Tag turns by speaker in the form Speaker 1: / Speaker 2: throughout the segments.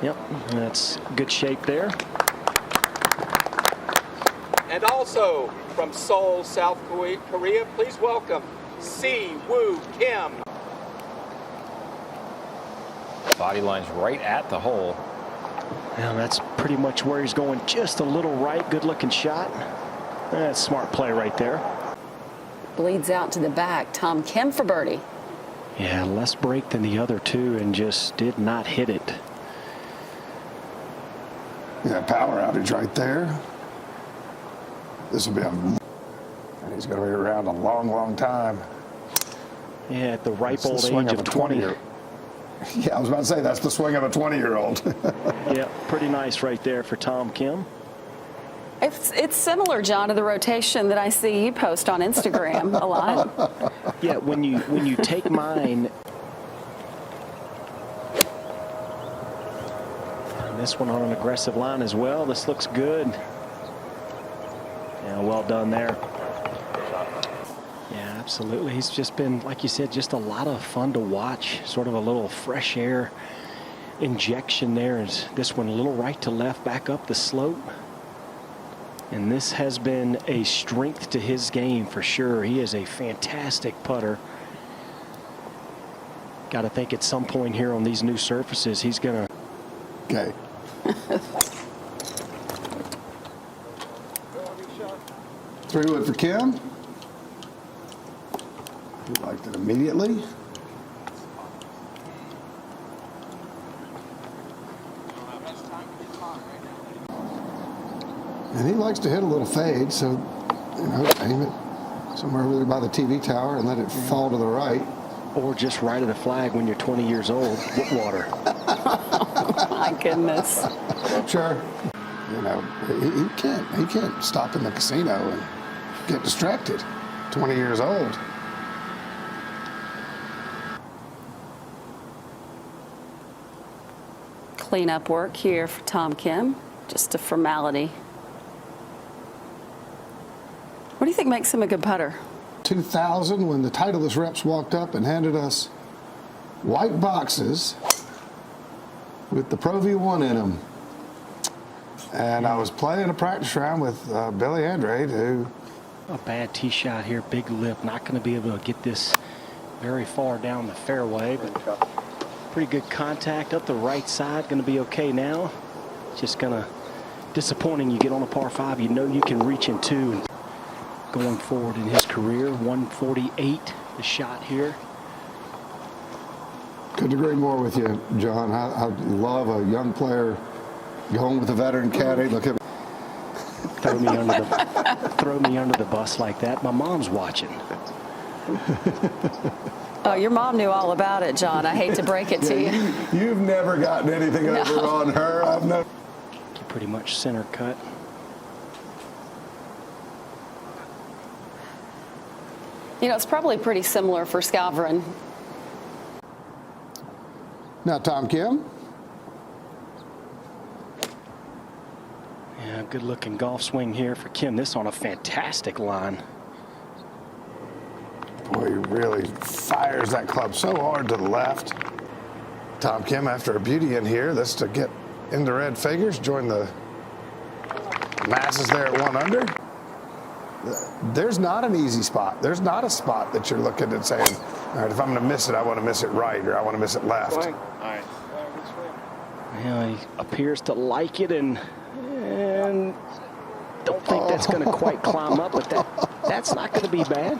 Speaker 1: Yep, that's good shape there.
Speaker 2: And also from Seoul, South Korea, please welcome Si-Woo Kim.
Speaker 3: Body line's right at the hole.
Speaker 1: Now that's pretty much where he's going, just a little right. Good looking shot. That's smart play right there.
Speaker 4: Bleeds out to the back. Tom Kim for birdie.
Speaker 1: Yeah, less break than the other two and just did not hit it.
Speaker 5: Yeah, power outage right there. This will be and he's going to be around a long, long time.
Speaker 1: Yeah, at the ripe old age of 20.
Speaker 5: Yeah, I was about to say that's the swing of a 20-year-old.
Speaker 1: Yeah, pretty nice right there for Tom Kim.
Speaker 4: It's similar, John, to the rotation that I see you post on Instagram a lot.
Speaker 1: Yeah, when you take mine. And this one on an aggressive line as well. This looks good. Yeah, well done there. Yeah, absolutely. He's just been, like you said, just a lot of fun to watch. Sort of a little fresh air injection there. Is this one a little right to left, back up the slope. And this has been a strength to his game for sure. He is a fantastic putter. Got to think at some point here on these new surfaces, he's going to.
Speaker 5: Okay. Three-wood for Kim. He liked it immediately. And he likes to hit a little fade, so, aim it somewhere over there by the TV tower and let it fall to the right.
Speaker 1: Or just right of the flag when you're 20 years old. Water.
Speaker 4: Oh, my goodness.
Speaker 5: Sure. He can't stop in the casino and get distracted. 20 years old.
Speaker 4: Cleanup work here for Tom Kim. Just a formality. What do you think makes him a good putter?
Speaker 5: 2000, when the Titleist reps walked up and handed us white boxes with the Pro V1 in them. And I was playing a practice round with Billy Andrade, who...
Speaker 1: A bad tee shot here, big lip. Not going to be able to get this very far down the fairway, but pretty good contact up the right side. Going to be okay now. Just going to disappointing. You get on a par 5, you know you can reach in 2. Going forward in his career, 148 the shot here.
Speaker 5: Couldn't agree more with you, John. I love a young player going with a veteran caddy. Look at
Speaker 1: throw me under the bus like that. My mom's watching.
Speaker 4: Oh, your mom knew all about it, John. I hate to break it to you.
Speaker 5: You've never gotten anything over on her. I've never.
Speaker 1: Pretty much center cut.
Speaker 4: It's probably pretty similar for Scalveren.
Speaker 5: Now, Tom Kim.
Speaker 1: Yeah, good looking golf swing here for Kim. This on a fantastic line.
Speaker 5: Boy, he really fires that club so hard to the left. Tom Kim, after a beauty in here, this to get into red figures, join the masses there at 1 under. There's not an easy spot. There's not a spot that you're looking at saying, all right, if I'm going to miss it, I want to miss it right, or I want to miss it left.
Speaker 2: All right.
Speaker 1: Yeah, he appears to like it, and don't think that's going to quite climb up, but that's not going to be bad.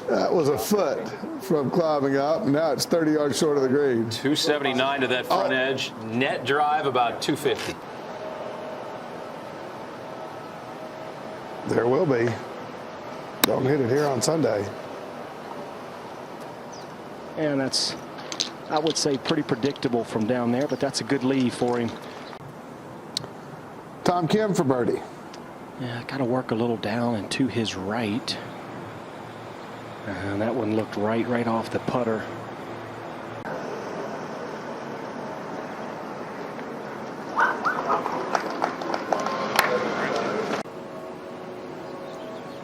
Speaker 5: That was a foot from climbing up, and now it's 30 yards short of the green.
Speaker 3: 279 to that front edge. Net drive about 250.
Speaker 5: There will be. Don't hit it here on Sunday.
Speaker 1: And that's, I would say, pretty predictable from down there, but that's a good lead for him.
Speaker 5: Tom Kim for birdie.
Speaker 1: Yeah, got to work a little down and to his right. And that one looked right off the putter.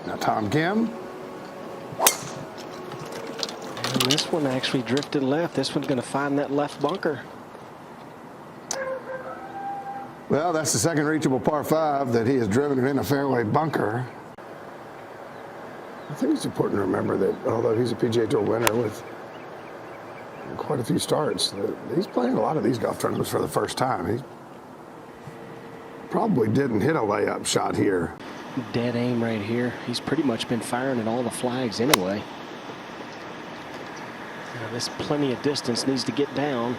Speaker 5: Now Tom Kim.
Speaker 1: And this one actually drifted left. This one's going to find that left bunker.
Speaker 5: Well, that's the second reachable par 5 that he has driven in a fairway bunker. I think it's important to remember that although he's a PGA Tour winner with quite a few starts, he's playing a lot of these golf tournaments for the first time. He probably didn't hit a layup shot here.
Speaker 1: Dead aim right here. He's pretty much been firing at all the flags anyway. Now, this plenty of distance needs to get down.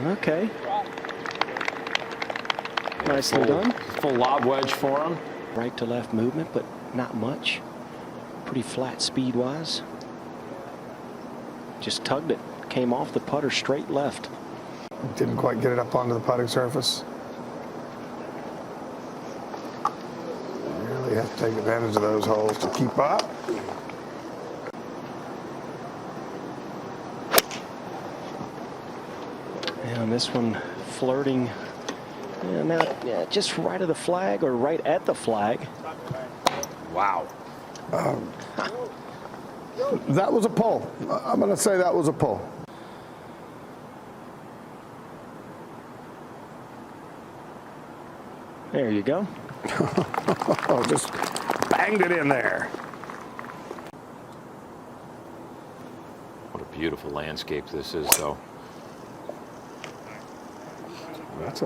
Speaker 1: Okay. Nicely done.
Speaker 3: Full lob wedge for him.
Speaker 1: Right to left movement, but not much. Pretty flat speed wise. Just tugged it. Came off the putter straight left.
Speaker 5: Didn't quite get it up onto the putting surface. Really have to take advantage of those holes to keep up.
Speaker 1: And this one flirting. Now, just right of the flag or right at the flag.
Speaker 3: Wow.
Speaker 5: That was a pull. I'm going to say that was a pull.
Speaker 1: There you go.
Speaker 5: Oh, just banged it in there.
Speaker 3: What a beautiful landscape this is, though.
Speaker 5: That's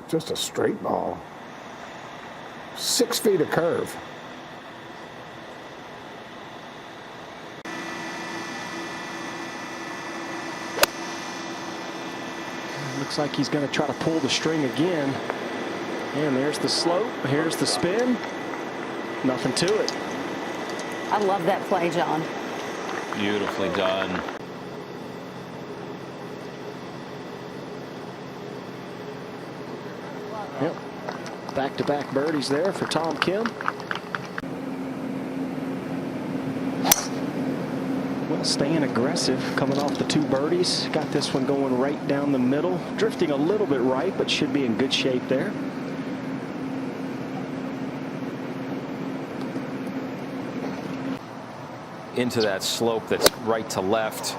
Speaker 5: just a straight ball. 6 feet of curve.
Speaker 1: Looks like he's going to try to pull the string again. And there's the slope. Here's the spin. Nothing to it.
Speaker 4: I love that play, John.
Speaker 3: Beautifully done.
Speaker 1: Yep. Back-to-back birdies there for Tom Kim. Well, staying aggressive, coming off the 2 birdies. Got this one going right down the middle. Drifting a little bit right, but should be in good shape there.
Speaker 3: Into that slope that's right to left.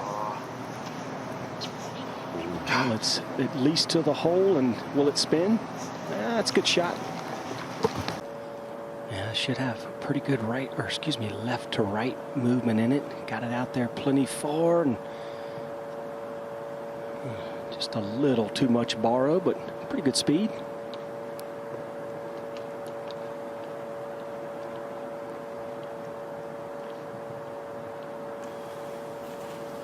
Speaker 1: Well, it's at least to the hole, and will it spin? That's a good shot. Yeah, should have pretty good left to right movement in it. Got it out there plenty far, and just a little too much borrow, but pretty good speed.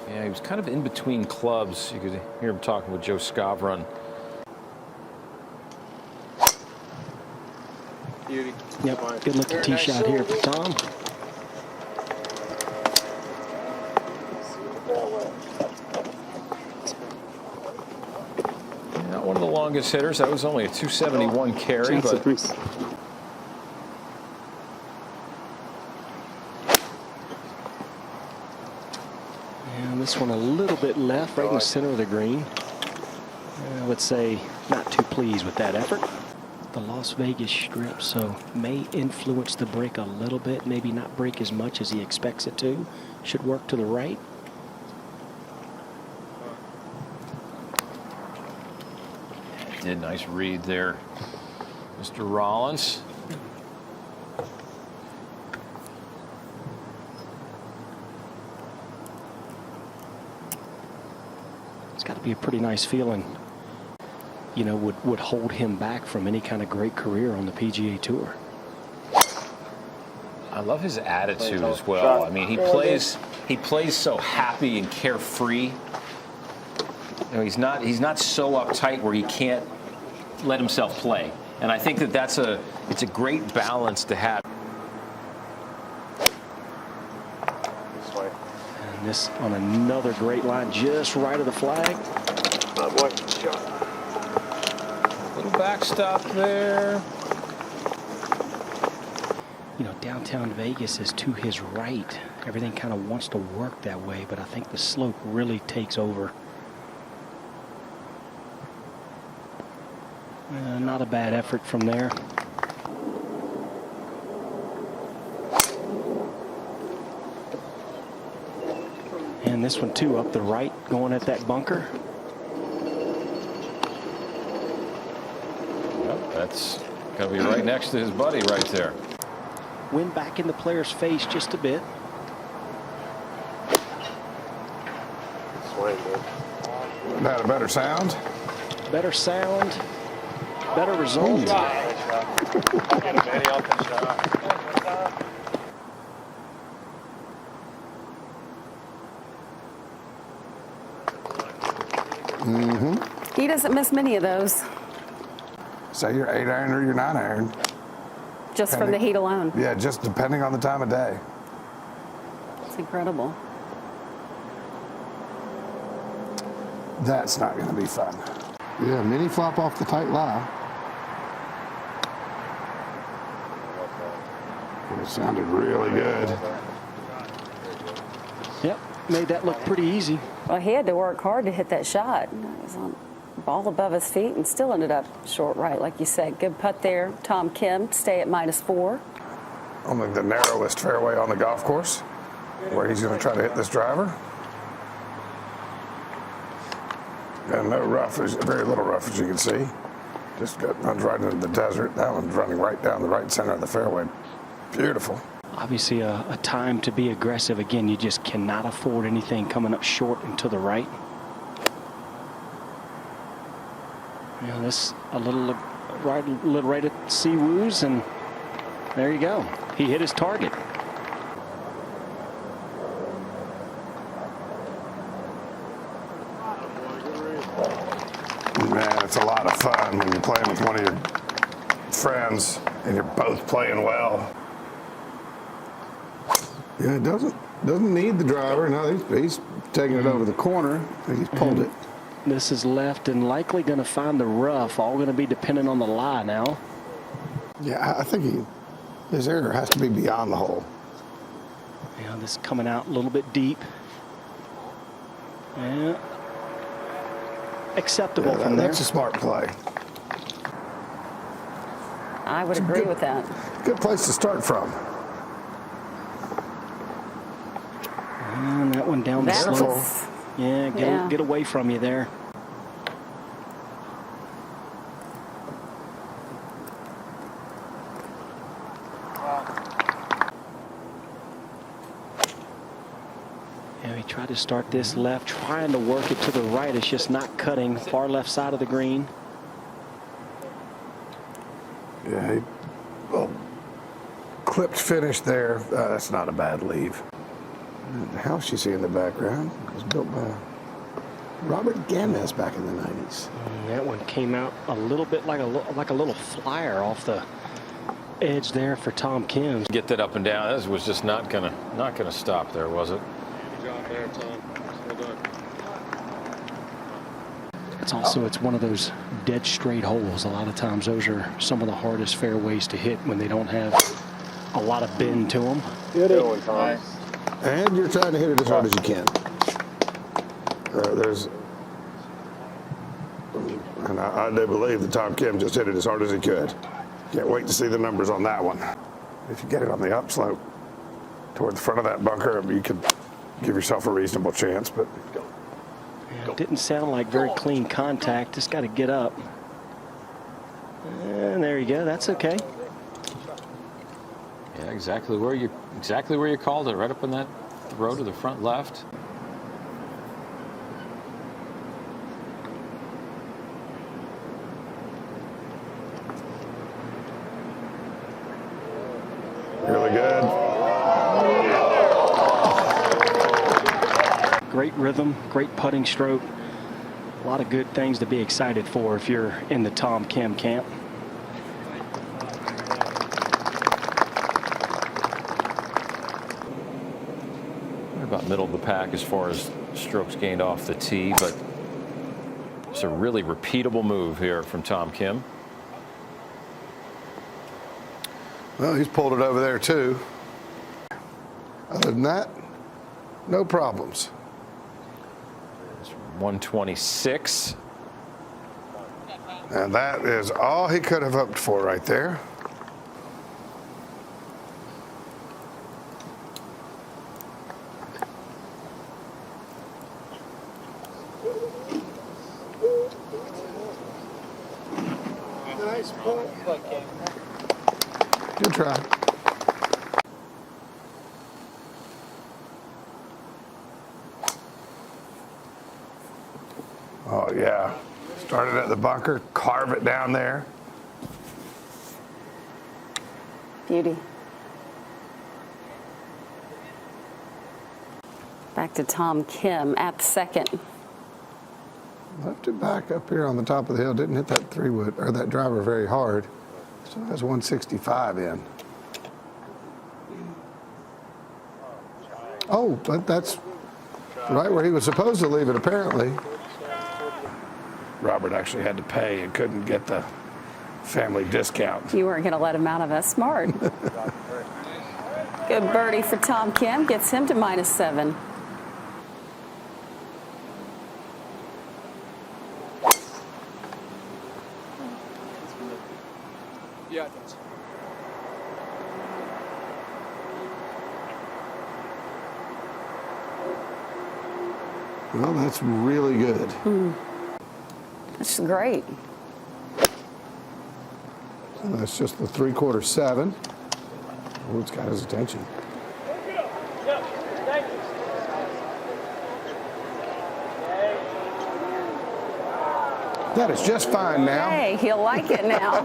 Speaker 3: Yeah, he was kind of in between clubs. You could hear him talking with Joe Scavron.
Speaker 2: Beauty.
Speaker 1: Yep, good looking tee shot here for Tom.
Speaker 3: Not one of the longest hitters. That was only a 271 carry, but
Speaker 1: And this one a little bit left, right in the center of the green. I would say not too pleased with that effort. The Las Vegas Strip, so may influence the break a little bit, maybe not break as much as he expects it to. Should work to the right.
Speaker 3: did nice read there, Mr. Rollins.
Speaker 1: It's got to be a pretty nice feeling. You know, would hold him back from any kind of great career on the PGA Tour.
Speaker 3: I love his attitude as well. I mean, he plays so happy and carefree. You know, he's not so uptight where he can't let himself play. And I think that it's a great balance to have.
Speaker 1: And this on another great line, just right of the flag.
Speaker 3: Little backstop there.
Speaker 1: You know, downtown Vegas is to his right. Everything kind of wants to work that way, but I think the slope really takes over. Not a bad effort from there. And this one too, up the right, going at that bunker.
Speaker 3: That's going to be right next to his buddy right there.
Speaker 1: Wind back in the player's face just a bit.
Speaker 5: Had a better sound.
Speaker 1: Better sound, better result.
Speaker 4: He doesn't miss many of those,
Speaker 5: Say your 8-iron or your 9-iron.
Speaker 4: just from the heat alone.
Speaker 5: Yeah, just depending on the time of day.
Speaker 4: It's incredible.
Speaker 5: That's not going to be fun. Yeah, mini flop off the tight lie. It sounded really good.
Speaker 1: Yep, made that look pretty easy.
Speaker 4: Well, he had to work hard to hit that shot. It was on ball above his feet and still ended up short right, like you said. Good putt there. Tom Kim, stay at -4.
Speaker 5: Only the narrowest fairway on the golf course, where he's going to try to hit this driver. And no rough, very little rough as you can see. Just runs right into the desert. That one's running right down the right center of the fairway. Beautiful.
Speaker 1: Obviously a time to be aggressive. Again, you just cannot afford anything coming up short and to the right. You know, this a little right at Siwoo's, and there you go. He hit his target.
Speaker 5: Man, it's a lot of fun when you're playing with one of your friends and you're both playing well. Yeah, it doesn't need the driver. No, he's taking it over the corner. I think he's pulled it.
Speaker 1: This is left and likely going to find the rough. All going to be dependent on the lie now.
Speaker 5: Yeah, I think his error has to be beyond the hole.
Speaker 1: You know, this coming out a little bit deep. Yeah. Acceptable from there.
Speaker 5: That's a smart play.
Speaker 4: I would agree with that.
Speaker 5: Good place to start from.
Speaker 1: And that one down the
Speaker 4: That
Speaker 1: slope.
Speaker 4: was,
Speaker 1: Yeah, get away from you there. Yeah, he tried to start this left, trying to work it to the right. It's just not cutting. Far left side of the green.
Speaker 5: Yeah, clipped finish there. That's not a bad leave. The house you see in the background was built by Robert Gamis back in the 90s.
Speaker 1: That one came out a little bit like a little flyer off the edge there for Tom Kim.
Speaker 3: Get that up and down. This was just not gonna stop there, was it?
Speaker 6: Good job there, Tom. Well done.
Speaker 1: It's one of those dead straight holes. A lot of times those are some of the hardest fairways to hit when they don't have a lot of bend to them.
Speaker 6: Good one, Tom.
Speaker 5: And you're trying to hit it as hard as you can. And I do believe that Tom Kim just hit it as hard as he could. Can't wait to see the numbers on that one. If you get it on the upslope toward the front of that bunker, you could give yourself a reasonable chance. But
Speaker 1: Yeah, it didn't sound like very clean contact. Just got to get up. And there you go. That's okay.
Speaker 3: Yeah, exactly where you called it, right up in that row to the front left.
Speaker 5: really good.
Speaker 1: Great rhythm, great putting stroke. A lot of good things to be excited for if you're in the Tom Kim camp.
Speaker 3: About middle of the pack as far as strokes gained off the tee, but it's a really repeatable move here from Tom Kim.
Speaker 5: Well, he's pulled it over there too. Other than that, no problems.
Speaker 3: 126.
Speaker 5: And that is all he could have hoped for right there.
Speaker 6: Nice.
Speaker 5: Good try. Oh, yeah. Started at the bunker, carve it down there.
Speaker 4: Beauty. Back to Tom Kim at the second.
Speaker 5: Left it back up here on the top of the hill. Didn't hit that 3-wood or that driver very hard. So that's 165 in. Oh, but that's right where he was supposed to leave it, apparently. Robert actually had to pay and couldn't get the family discount.
Speaker 4: You weren't going to let him out of that smart. Good birdie for Tom Kim. Gets him to -7.
Speaker 2: Yeah, it does.
Speaker 5: Well, that's really good.
Speaker 4: That's great.
Speaker 5: And that's just the 3/4 7. Oh, it's got his attention. That is just fine now.
Speaker 4: Hey, he'll like it now.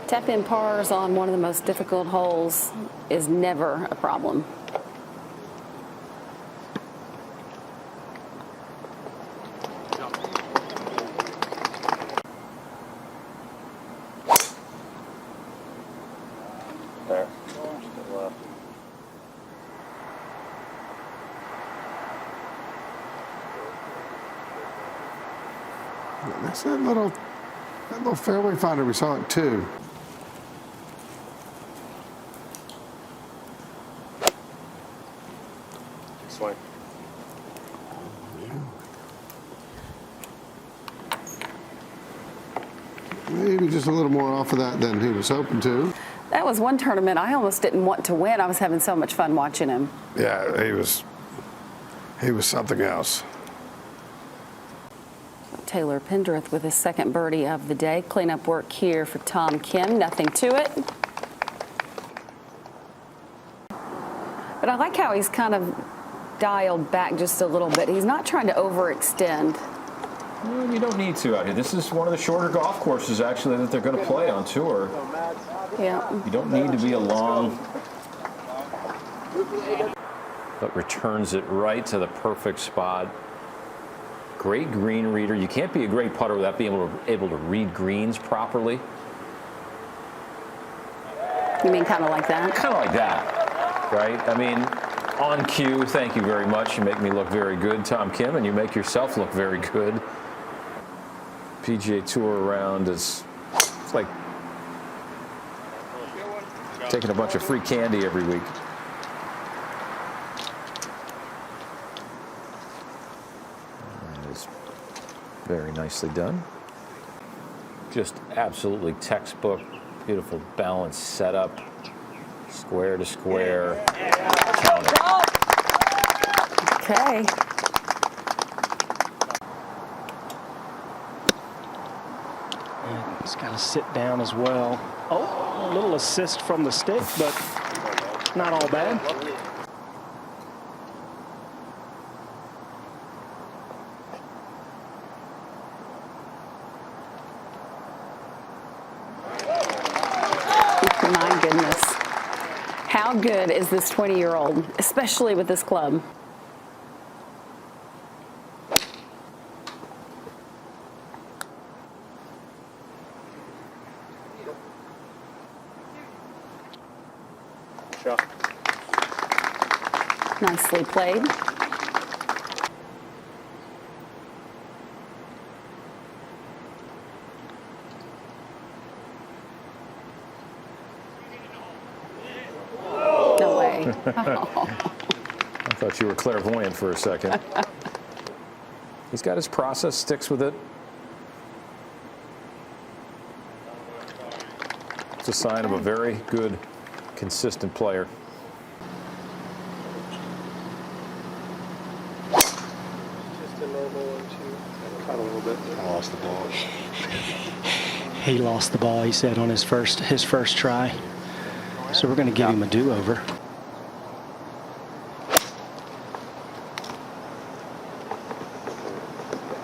Speaker 4: Tap-in pars on one of the most difficult holes is never a problem.
Speaker 6: There. Still left.
Speaker 5: That's that little fairway finder we saw at 2.
Speaker 6: Swing.
Speaker 5: Maybe just a little more off of that than he was hoping to.
Speaker 4: That was one tournament I almost didn't want to win. I was having so much fun watching him.
Speaker 5: Yeah, he was something else.
Speaker 4: Taylor Pendrith with his second birdie of the day. Cleanup work here for Tom Kim. Nothing to it. But I like how he's kind of dialed back just a little bit. He's not trying to overextend.
Speaker 3: Well, you don't need to out here. This is one of the shorter golf courses, actually, that they're going to play on tour.
Speaker 4: Yeah.
Speaker 3: You don't need to be a long, but returns it right to the perfect spot. Great green reader. You can't be a great putter without being able to read greens properly.
Speaker 4: You mean kind of like that?
Speaker 3: Kind of like that, right? I mean, on cue, thank you very much. You make me look very good, Tom Kim, and you make yourself look very good. PGA Tour round is, it's like taking a bunch of free candy every week. That is very nicely done. Just absolutely textbook, beautiful balanced setup, square to square. Count it.
Speaker 4: Okay.
Speaker 1: And he's got to sit down as well. Oh, a little assist from the stick, but not all bad.
Speaker 4: My goodness. How good is this 20-year-old, especially with this club?
Speaker 6: Shot.
Speaker 4: Nicely played. No way.
Speaker 3: I thought you were clairvoyant for a second. He's got his process, sticks with it. just a sign of a very good, consistent player.
Speaker 6: Just a normal 1-2. Cut a little bit. I lost the ball.
Speaker 1: He lost the ball, he said, on his first try. So we're going to give him a do-over.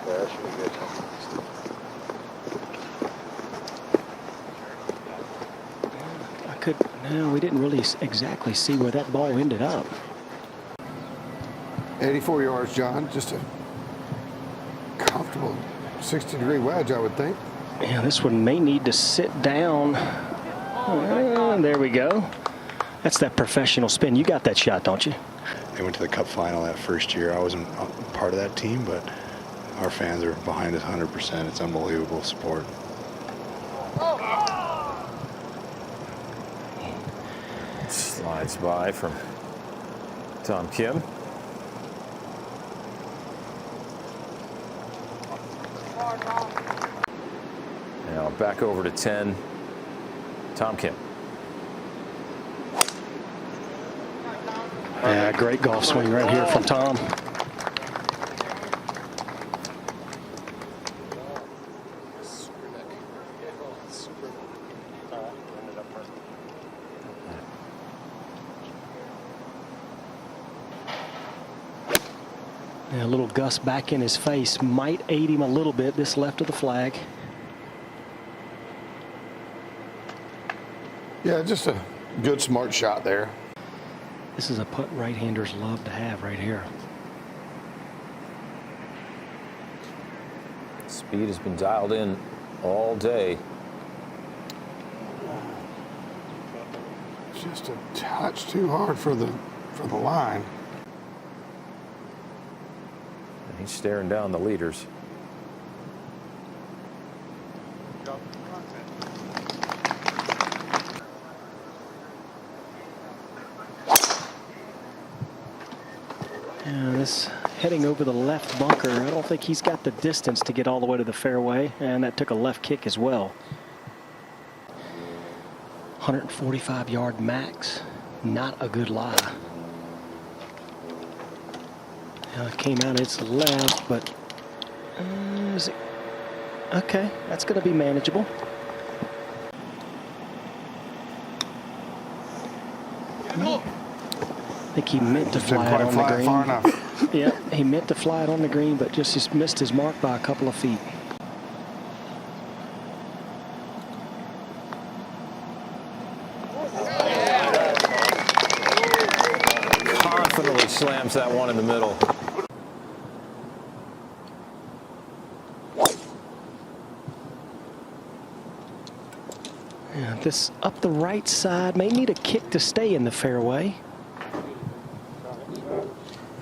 Speaker 6: That should be good.
Speaker 1: No, we didn't really exactly see where that ball ended up.
Speaker 5: 84 yards, John. Just a comfortable 60-degree wedge, I would think.
Speaker 1: Yeah, this one may need to sit down. There we go. That's that professional spin. You got that shot, don't you?
Speaker 7: They went to the Cup final that first year. I wasn't part of that team, but our fans are behind us 100%. It's unbelievable support.
Speaker 3: Slides by from Tom Kim. Now back over to 10, Tom Kim.
Speaker 1: Yeah, great golf swing right here from Tom. Yeah, a little gust back in his face might aid him a little bit, this left of the flag.
Speaker 5: Yeah, just a good, smart shot there.
Speaker 1: This is a putt right-handers love to have right here.
Speaker 3: Speed has been dialed in all day.
Speaker 5: Just a touch too hard for the line.
Speaker 3: And he's staring down the leaders.
Speaker 1: Yeah, this heading over the left bunker, I don't think he's got the distance to get all the way to the fairway, and that took a left kick as well. 145-yard max, not a good lie. Now it came out its left, but is it? Okay, that's going to be manageable. I think he meant to fly it on the green.
Speaker 5: Far enough.
Speaker 1: Yeah, he meant to fly it on the green, but just missed his mark by a couple of feet.
Speaker 3: Confidently slams that one in the middle.
Speaker 1: Yeah, this up the right side may need a kick to stay in the fairway.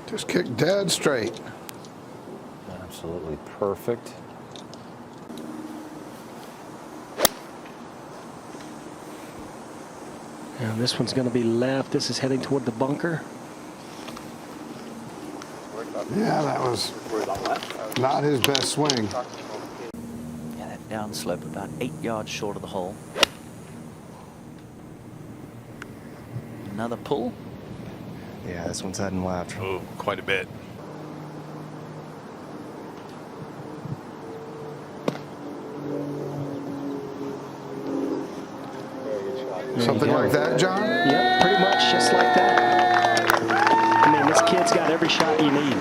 Speaker 5: Just kick dead straight.
Speaker 3: Absolutely perfect.
Speaker 1: And this one's going to be left. This is heading toward the bunker.
Speaker 5: Yeah, that was not his best swing.
Speaker 8: Yeah, that downslope about 8 yards short of the hole. Another pull.
Speaker 7: Yeah, this one's heading left.
Speaker 9: Oh, quite a bit.
Speaker 5: Something like that, John?
Speaker 1: Yep, pretty much just like that. I mean, this kid's got every shot you need.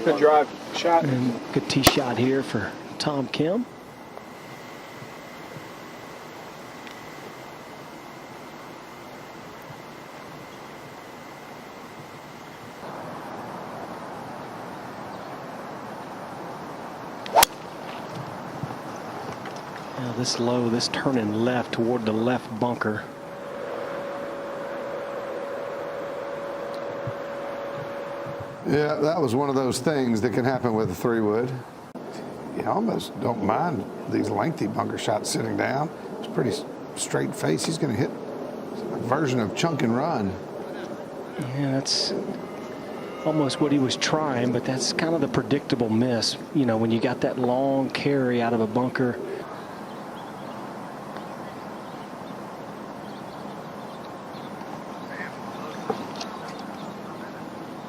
Speaker 2: Good drive shot.
Speaker 1: And good tee shot here for Tom Kim. Now this low, this turning left toward the left bunker.
Speaker 5: Yeah, that was one of those things that can happen with a 3-wood. You almost don't mind these lengthy bunker shots sitting down. It's pretty straight face. He's going to hit a version of chunk and run.
Speaker 1: Yeah, that's almost what he was trying, but that's kind of the predictable miss. You know, when you got that long carry out of a bunker.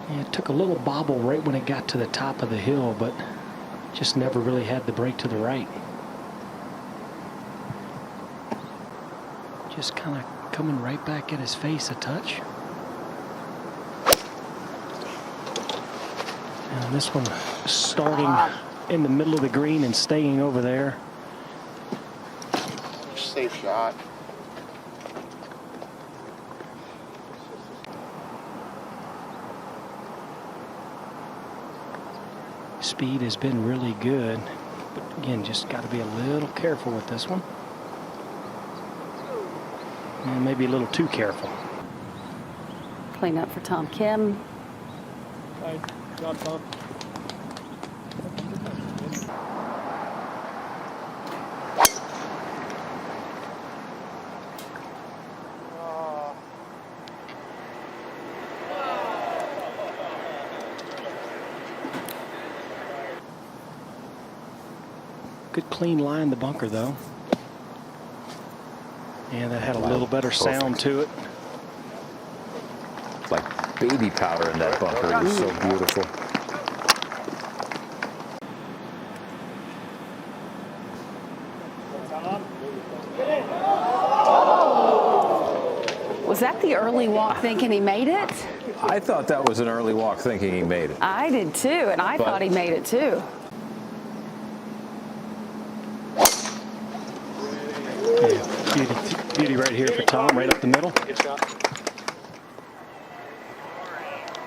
Speaker 1: Yeah, it took a little bobble right when it got to the top of the hill, but just never really had the break to the right. Just kind of coming right back at his face a touch. And this one starting in the middle of the green and staying over there.
Speaker 6: Safe shot.
Speaker 1: Speed has been really good, but again, just got to be a little careful with this one. And maybe a little too careful.
Speaker 4: Clean up for Tom Kim.
Speaker 6: Hi, John, Tom.
Speaker 1: Good clean line, the bunker, though. And that had a little better sound to it.
Speaker 3: It's like baby powder in that bunker. It was so beautiful.
Speaker 4: Was that the early walk thinking he made it?
Speaker 3: I thought that was an early walk thinking he made it.
Speaker 4: I did too, and I thought he made it too.
Speaker 1: Yeah, beauty right here for Tom, right up the middle.
Speaker 6: Good shot.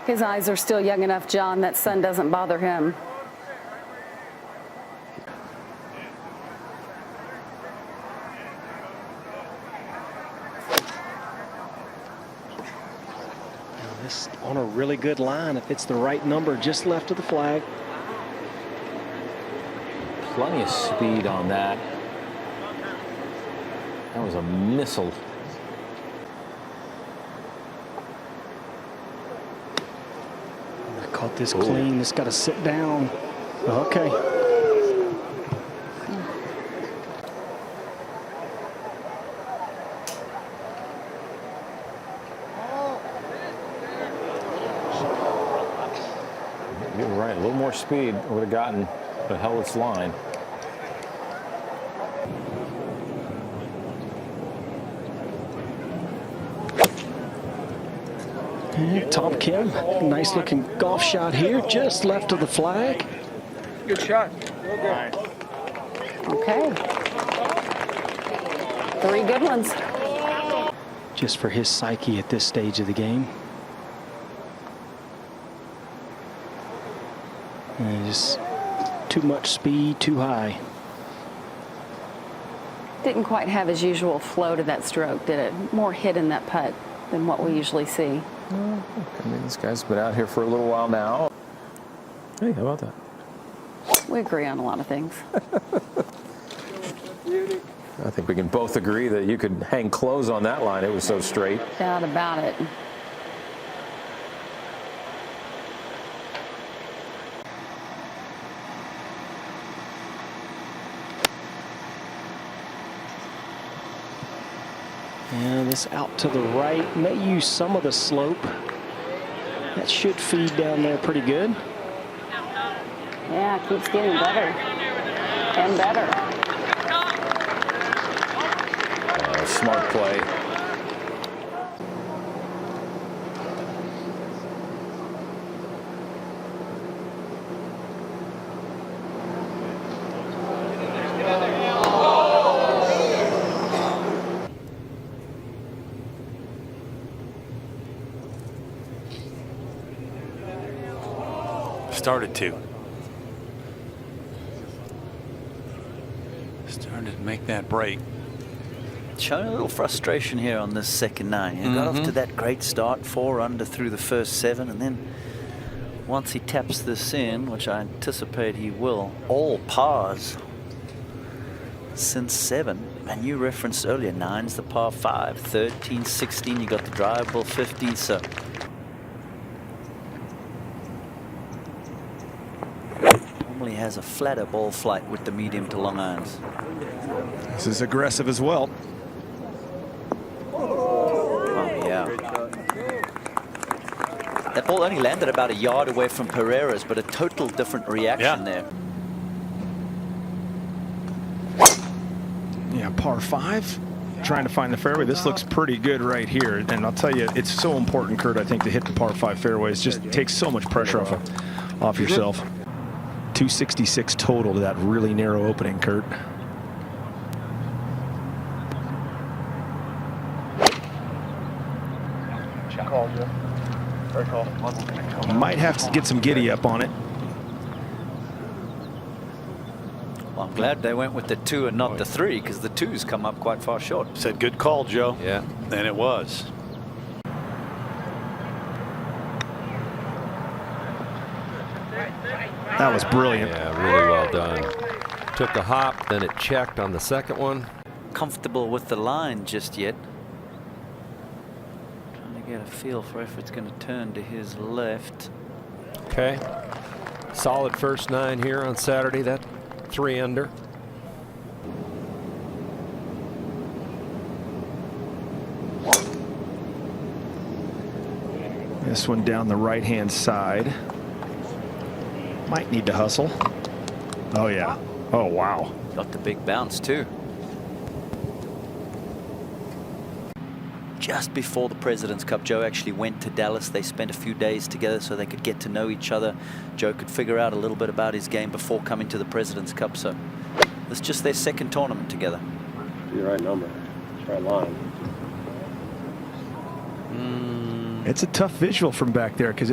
Speaker 4: His eyes are still young enough, John, that sun doesn't bother him.
Speaker 1: This on a really good line. If it's the right number, just left of the flag.
Speaker 3: Plenty of speed on that. That was a missile.
Speaker 1: I caught this clean. It's got to sit down. Okay.
Speaker 3: You're right. A little more speed would have gotten the hell its line.
Speaker 1: And Tom Kim, nice looking golf shot here, just left of the flag.
Speaker 6: Good shot. Real good.
Speaker 4: Okay. 3 good ones.
Speaker 1: Just for his psyche at this stage of the game. And just too much speed, too high.
Speaker 4: Didn't quite have his usual flow to that stroke, did it? More hit in that putt than what we usually see.
Speaker 3: I mean, this guy's been out here for a little while now. Hey, how about that?
Speaker 4: We agree on a lot of things.
Speaker 3: I think we can both agree that you could hang clothes on that line. It was so straight.
Speaker 4: Doubt about it.
Speaker 1: And this out to the right may use some of the slope. That should feed down there pretty good.
Speaker 4: Yeah, it keeps getting better and better.
Speaker 3: Smart play.
Speaker 9: Started to make that break.
Speaker 8: Showing a little frustration here on this second 9. He got off to that great start, 4 under through the first 7, and then once he taps this in, which I anticipate he will, all pars since 7. And you referenced earlier, 9's the par 5, 13, 16, you got the drivable 50, so normally has a flatter ball flight with the medium to long irons.
Speaker 1: This is aggressive as well.
Speaker 8: Oh, yeah. That ball only landed about a yard away from Pereira's, but a total different reaction there.
Speaker 1: Yeah, par 5. Trying to find the fairway. This looks pretty good right here. And I'll tell you, it's so important, Kurt, I think, to hit the par 5 fairways. Just takes so much pressure off yourself. 266 total to that really narrow opening, Kurt.
Speaker 6: Call, Joe. Very call.
Speaker 1: Might have to get some giddy up on it.
Speaker 8: Well, I'm glad they went with the 2 and not the 3, because the 2's come up quite far short.
Speaker 9: Said good call, Joe.
Speaker 3: Yeah.
Speaker 9: And it was.
Speaker 1: That was brilliant.
Speaker 10: Yeah, really well done. Took the hop, then it checked on the second one.
Speaker 8: Comfortable with the line just yet. Trying to get a feel for if it's going to turn to his left.
Speaker 10: Okay. Solid first 9 here on Saturday. That 3 under.
Speaker 1: This one down the right-hand side. Might need to hustle. Oh, yeah. Oh, wow.
Speaker 8: Got the big bounce, too. Just before the President's Cup, Joe actually went to Dallas. They spent a few days together so they could get to know each other. Joe could figure out a little bit about his game before coming to the President's Cup. So it's just their second tournament together.
Speaker 6: The right number. It's right line.
Speaker 1: It's a tough visual from back there because,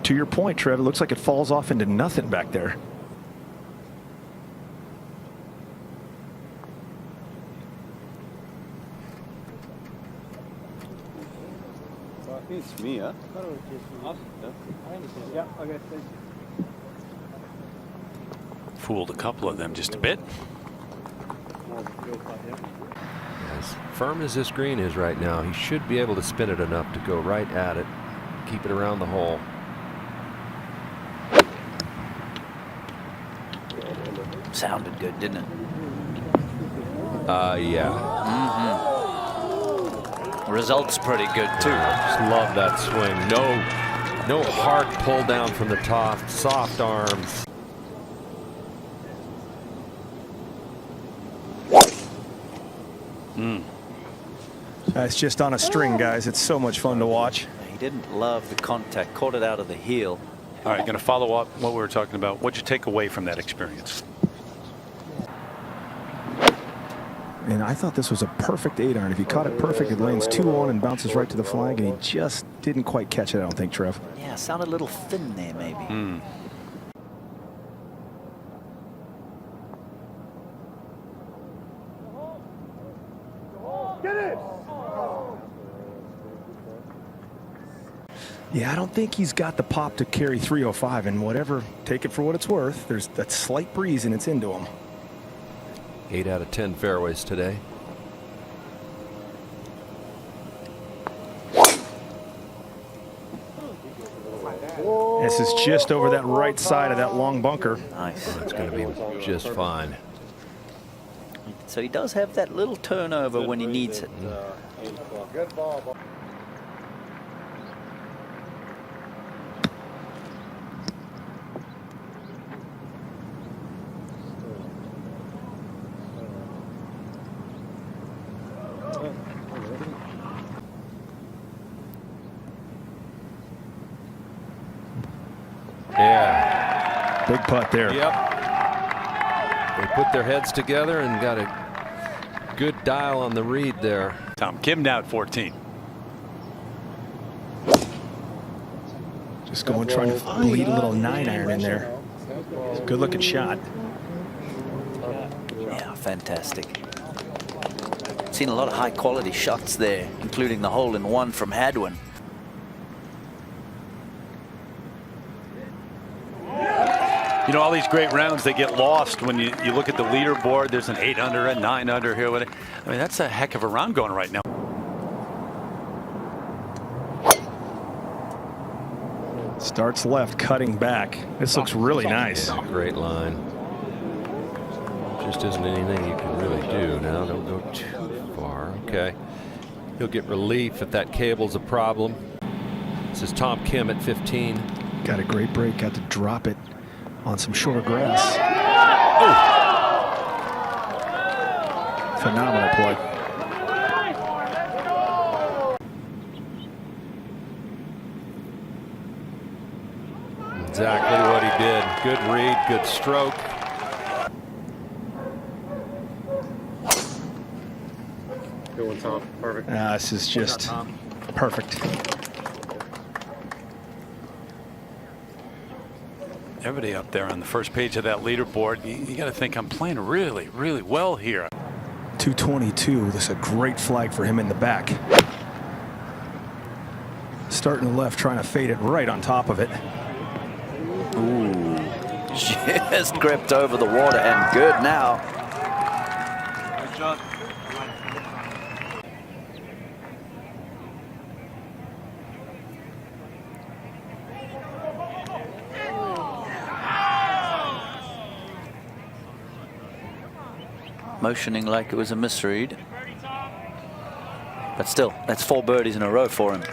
Speaker 1: to your point, Trev, it looks like it falls off into nothing back there.
Speaker 6: I think it's me, huh? Yeah, okay, thanks.
Speaker 9: Fooled a couple of them just a bit.
Speaker 10: As firm as this green is right now, he should be able to spin it enough to go right at it, keep it around the hole.
Speaker 8: Sounded good, didn't it?
Speaker 10: Yeah.
Speaker 8: Results pretty good, too.
Speaker 10: Just love that swing. No hard pull down from the top. Soft arms.
Speaker 1: It's just on a string, guys. It's so much fun to watch.
Speaker 8: He didn't love the contact. Caught it out of the heel.
Speaker 9: All right, going to follow up what we were talking about. What'd you take away from that experience?
Speaker 1: And I thought this was a perfect 8-iron. If he caught it perfect, it lands 2 on and bounces right to the flag, and he just didn't quite catch it, I don't think, Trev.
Speaker 8: Yeah, sounded a little thin there, maybe.
Speaker 1: Yeah, I don't think he's got the pop to carry 305, and whatever, take it for what it's worth. There's that slight breeze and it's into him.
Speaker 10: 8 out of 10 fairways today.
Speaker 1: This is just over that right side of that long bunker.
Speaker 8: Nice.
Speaker 10: It's going to be just fine.
Speaker 8: So he does have that little turnover when he needs it.
Speaker 6: Good ball.
Speaker 10: Yeah.
Speaker 1: Big putt there.
Speaker 10: Yep. They put their heads together and got a good dial on the read there.
Speaker 9: Tom Kim now at 14.
Speaker 1: Just going, trying to bleed a little 9-iron in there. Good looking shot.
Speaker 8: Yeah, fantastic. Seen a lot of high quality shots there, including the hole-in-one from Hadwin.
Speaker 9: You know, all these great rounds, they get lost when you look at the leaderboard. There's an 8 under, a 9 under here. I mean, that's a heck of a round going right now.
Speaker 1: Starts left, cutting back. This looks really nice.
Speaker 10: Yeah, great line. Just isn't anything you can really do now. Don't go too far. Okay. He'll get relief if that cable's a problem. This is Tom Kim at 15.
Speaker 1: Got a great break. Got to drop it on some short grass. Oh! Phenomenal play.
Speaker 10: Exactly what he did. Good read, good stroke.
Speaker 6: Good one, Tom. Perfect.
Speaker 1: This is just perfect.
Speaker 9: Everybody up there on the first page of that leaderboard, you got to think I'm playing really, really well here.
Speaker 1: 222. This is a great flag for him in the back. Starting left, trying to fade it right on top of it.
Speaker 8: Ooh, just gripped over the water and good now.
Speaker 6: Good shot.
Speaker 8: Motioning like it was a misread. But still, that's 4 birdies in a row for him.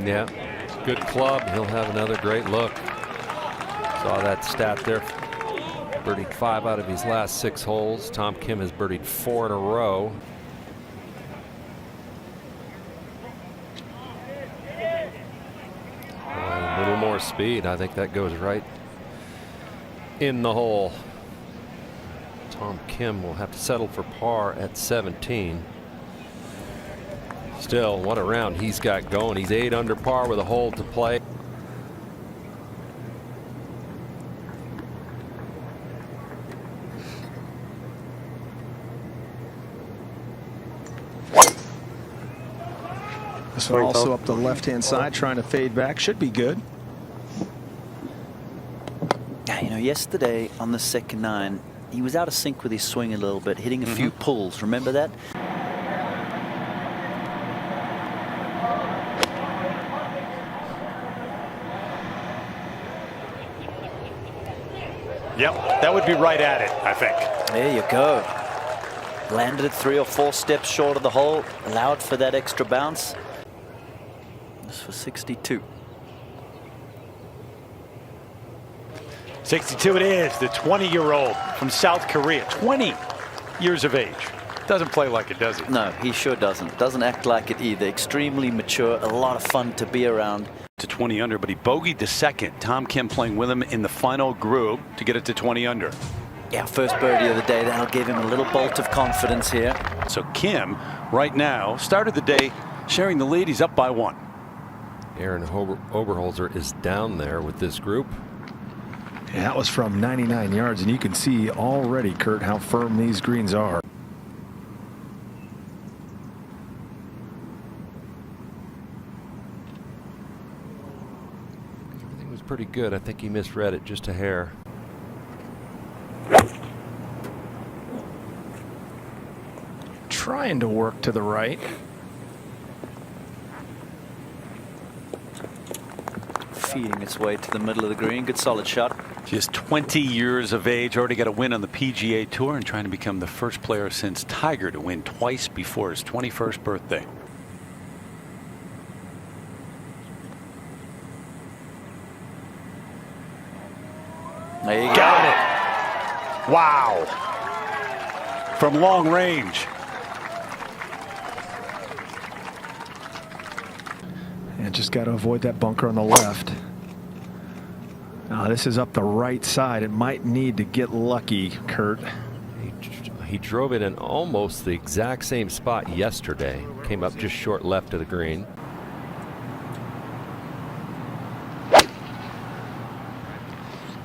Speaker 10: Yeah, good club. He'll have another great look. Saw that stat there. Birdied 5 out of his last 6 holes. Tom Kim has birdied 4 in a row. A little more speed. I think that goes right in the hole. Tom Kim will have to settle for par at 17. Still, what a round he's got going. He's 8 under par with a hole to play.
Speaker 1: This one also up the left-hand side, trying to fade back. Should be good.
Speaker 8: Yeah, you know, yesterday on the second 9, he was out of sync with his swing a little bit, hitting a few pulls. Remember that?
Speaker 9: Yep, that would be right at it, I think.
Speaker 8: There you go. Landed it 3 or 4 steps short of the hole, allowed for that extra bounce. This for 62.
Speaker 9: 62 it is, the 20-year-old from South Korea, 20 years of age. Doesn't play like it, does he?
Speaker 8: No, he sure doesn't. Doesn't act like it either. Extremely mature, a lot of fun to be around.
Speaker 9: To 20 under, but he bogeyed the second. Tom Kim playing with him in the final group to get it to 20 under.
Speaker 8: Yeah, first birdie of the day. That'll give him a little bolt of confidence here.
Speaker 9: So Kim, right now, started the day sharing the lead. He's up by 1.
Speaker 10: Aaron Oberholzer is down there with this group.
Speaker 1: Yeah, that was from 99 yards, and you can see already, Kurt, how firm these greens are.
Speaker 10: Everything was pretty good. I think he misread it just a hair.
Speaker 1: Trying to work to the right.
Speaker 8: Feeding its way to the middle of the green. Good solid shot.
Speaker 9: Just 20 years of age, already got a win on the PGA Tour and trying to become the first player since Tiger to win twice before his 21st birthday.
Speaker 8: There you go.
Speaker 9: Got it. Wow. From long range.
Speaker 1: And just got to avoid that bunker on the left. This is up the right side. It might need to get lucky, Kurt.
Speaker 10: He drove it in almost the exact same spot yesterday. Came up just short left of the green.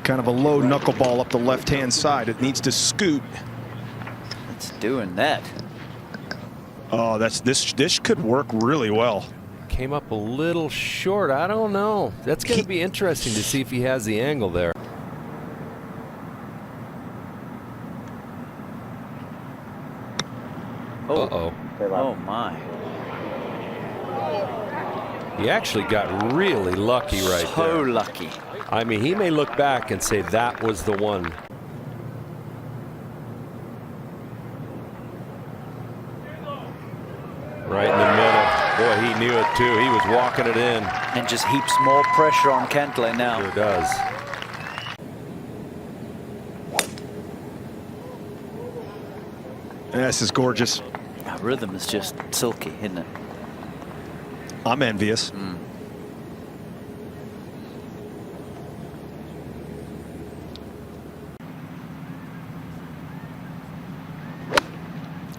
Speaker 1: Kind of a low knuckleball up the left-hand side. It needs to scoot.
Speaker 8: It's doing that.
Speaker 1: Oh, this could work really well.
Speaker 10: came up a little short. I don't know. That's going to be interesting to see if he has the angle there. Uh-oh.
Speaker 8: Oh, my.
Speaker 10: He actually got really lucky right there.
Speaker 8: So lucky.
Speaker 10: I mean, he may look back and say that was the one. Right in the middle. Boy, he knew it too. He was walking it in.
Speaker 8: And just heaps more pressure on Cantlay now.
Speaker 10: Sure does.
Speaker 11: This is gorgeous.
Speaker 8: That rhythm is just silky, isn't it?
Speaker 11: I'm envious.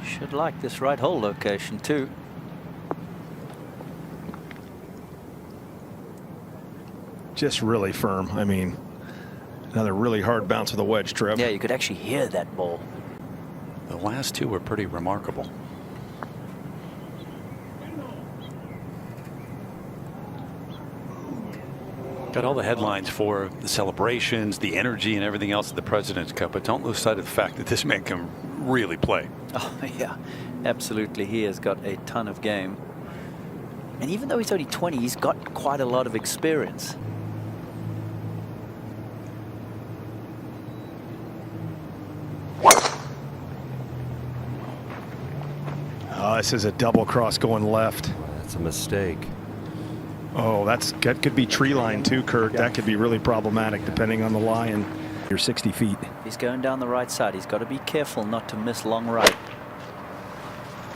Speaker 8: Should like this right hole location too.
Speaker 11: Just really firm. I mean, another really hard bounce with a wedge, Trev.
Speaker 8: Yeah, you could actually hear that ball.
Speaker 9: The last two were pretty remarkable. Got all the headlines for the celebrations, the energy, and everything else at the President's Cup, but don't lose sight of the fact that this man can really play.
Speaker 8: Oh, yeah, absolutely. He has got a ton of game. And even though he's only 20, he's got quite a lot of experience.
Speaker 11: Oh, this is a double cross going left.
Speaker 10: That's a mistake.
Speaker 11: Oh, that could be tree line too, Kurt. That could be really problematic depending on the lie and you're 60 feet.
Speaker 8: He's going down the right side. He's got to be careful not to miss long right.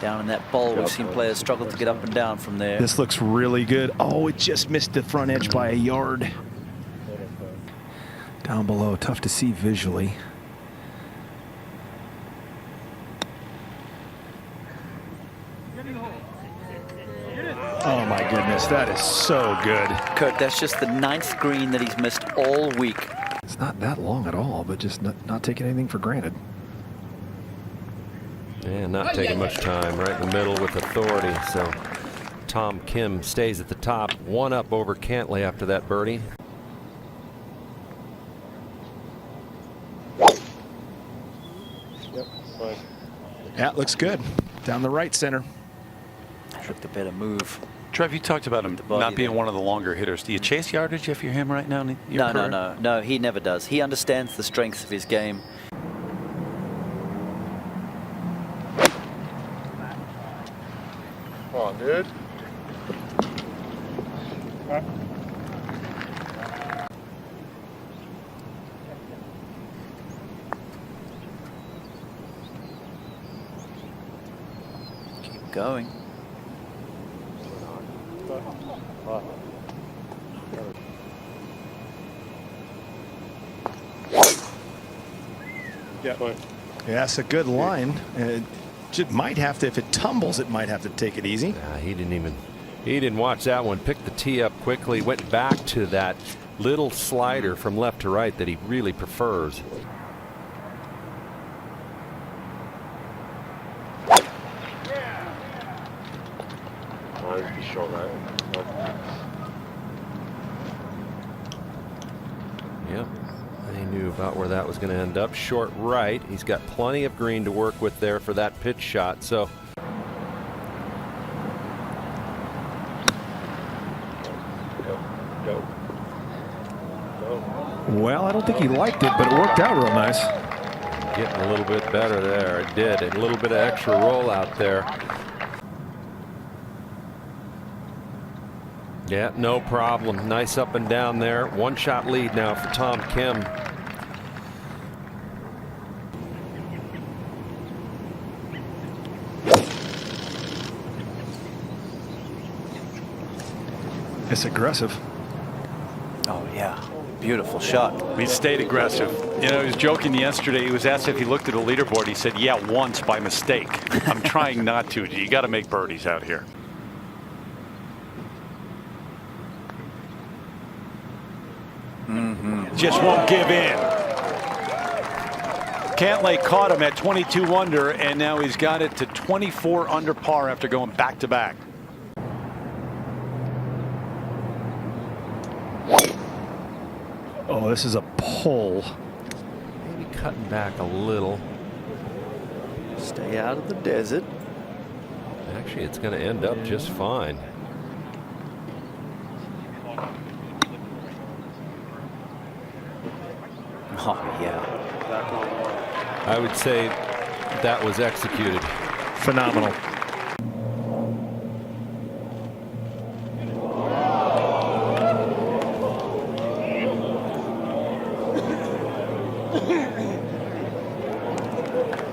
Speaker 8: Down in that bowl, we've seen players struggle to get up and down from there.
Speaker 11: This looks really good. Oh, it just missed the front edge by a yard. Down below, tough to see visually. Oh my goodness, that is so good.
Speaker 8: Kurt, that's just the 9th green that he's missed all week.
Speaker 11: It's not that long at all, but just not taking anything for granted.
Speaker 10: And not taking much time. Right in the middle with authority. So Tom Kim stays at the top. One up over Cantlay after that birdie.
Speaker 6: Yep, fine.
Speaker 11: Yeah, it looks good. Down the right center.
Speaker 8: I looked a better move.
Speaker 9: Trev, you talked about him not being one of the longer hitters. Do you chase yardage if you're him right now?
Speaker 8: No, he never does. He understands the strengths of his game.
Speaker 6: Come on, dude.
Speaker 8: Keep going.
Speaker 6: Yeah, fine.
Speaker 11: Yeah, that's a good line. It might have to, if it tumbles, it might have to take it easy.
Speaker 10: Yeah, he didn't watch that one. Picked the tee up quickly, went back to that little slider from left to right that he really prefers.
Speaker 6: Short right.
Speaker 10: Yep. He knew about where that was going to end up. Short right. He's got plenty of green to work with there for that pitch shot. So
Speaker 6: Go.
Speaker 11: Well, I don't think he liked it, but it worked out real nice.
Speaker 10: getting a little bit better there. It did. A little bit of extra roll out there. Yeah, no problem. Nice up and down there. One shot lead now for Tom Kim.
Speaker 11: It's aggressive.
Speaker 8: Oh, yeah. Beautiful shot.
Speaker 9: He stayed aggressive. You know, he was joking yesterday. He was asked if he looked at the leaderboard. He said, yeah, once by mistake. I'm trying not to. You got to make birdies out here. Just won't give in. Cantlay caught him at 22 under, and now he's got it to 24 under par after going back to back.
Speaker 11: this is a pull.
Speaker 10: Maybe cutting back a little.
Speaker 8: Stay out of the desert.
Speaker 10: Actually, it's going to end up just fine.
Speaker 8: Oh, yeah.
Speaker 10: I would say that was executed.
Speaker 11: Phenomenal.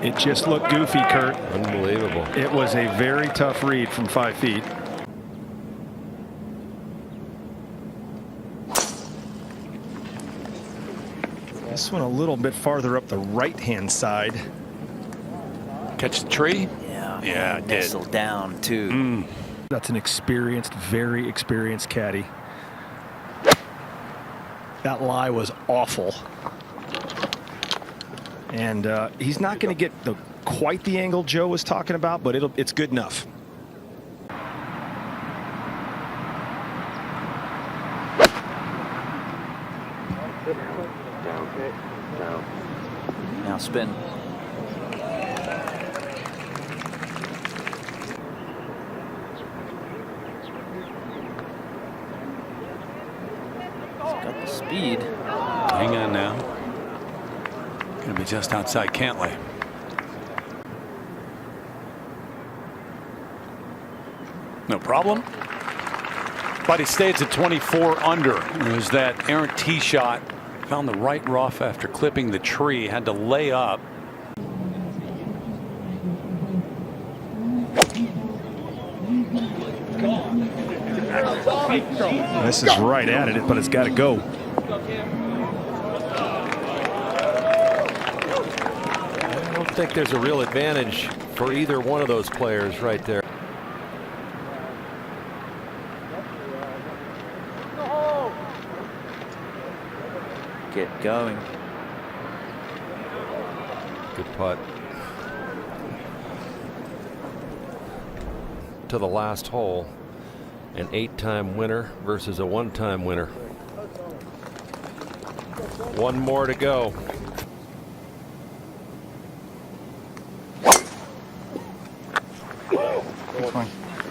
Speaker 11: It just looked goofy, Kurt.
Speaker 10: Unbelievable.
Speaker 11: It was a very tough read from 5 feet. This one a little bit farther up the right-hand side.
Speaker 9: Catch the tree?
Speaker 8: Yeah.
Speaker 9: Yeah, it did.
Speaker 8: Nestled down, too.
Speaker 11: That's an experienced, very experienced caddy. That lie was awful. And he's not going to get quite the angle Joe was talking about, but it's good enough.
Speaker 8: Now spin. He's got the speed.
Speaker 9: Hang on now. Going to be just outside Cantley. No problem. But he stays at 24 under. There's that errant tee shot. Found the right rough after clipping the tree. Had to lay up.
Speaker 11: This is right at it, but it's got to go.
Speaker 10: I don't think there's a real advantage for either one of those players right there.
Speaker 8: Get going.
Speaker 10: Good putt. To the last hole. An 8-time winner versus a 1-time winner. One more to go.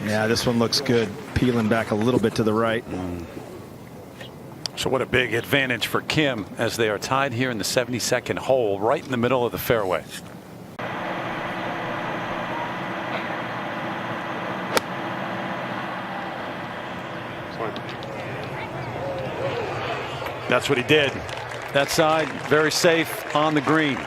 Speaker 11: Yeah, this one looks good. Peeling back a little bit to the right.
Speaker 9: So what a big advantage for Kim as they are tied here in the 72nd hole, right in the middle of the fairway. That's what he did. That side, very safe on the green.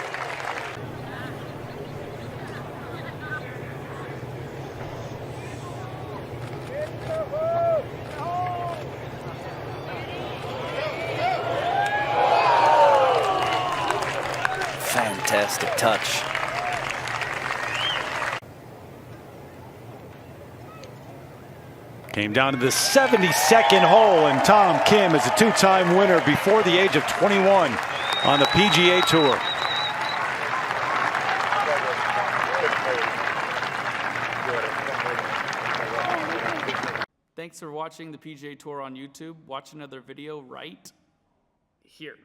Speaker 8: Fantastic touch.
Speaker 9: Came down to the 72nd hole, and Tom Kim is a 2-time winner before the age of 21 on the PGA Tour.
Speaker 12: Thanks for watching the PGA Tour on YouTube. Watch another video right here.